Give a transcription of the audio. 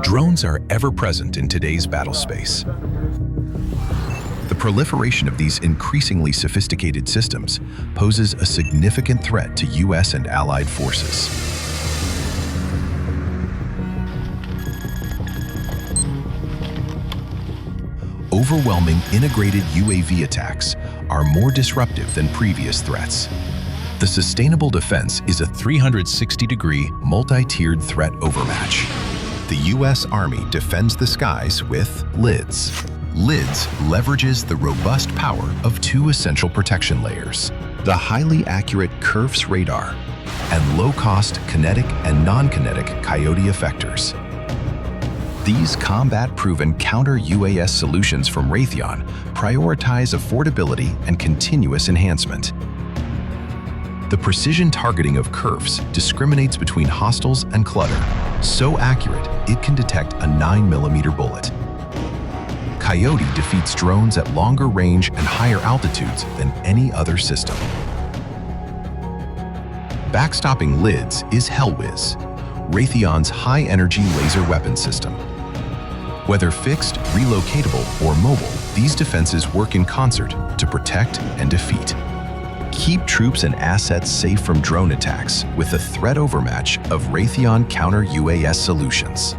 Drones are ever present in today's battle space. The proliferation of these increasingly sophisticated systems poses a significant threat to U.S. and allied forces. Overwhelming integrated UAV attacks are more disruptive than previous threats. The sustainable defense is a 360-degree, multi-tiered threat overmatch. The U.S. Army defends the skies with LIDS. LIDS leverages the robust power of two essential protection layers: the highly accurate KuRFS radar and low-cost kinetic and non-kinetic Coyote effectors. These combat-proven Counter UAS solutions from Raytheon prioritize affordability and continuous enhancement. The precision targeting of KuRFS discriminates between hostiles and clutter, so accurate it can detect a 9mm bullet. Coyote defeats drones at longer range and higher altitudes than any other system. Backstopping LIDS is HELWS, Raytheon's high-energy laser weapon system. Whether fixed, relocatable, or mobile, these defenses work in concert to protect and defeat. Keep troops and assets safe from drone attacks with the threat overmatch of Raytheon Counter UAS solutions.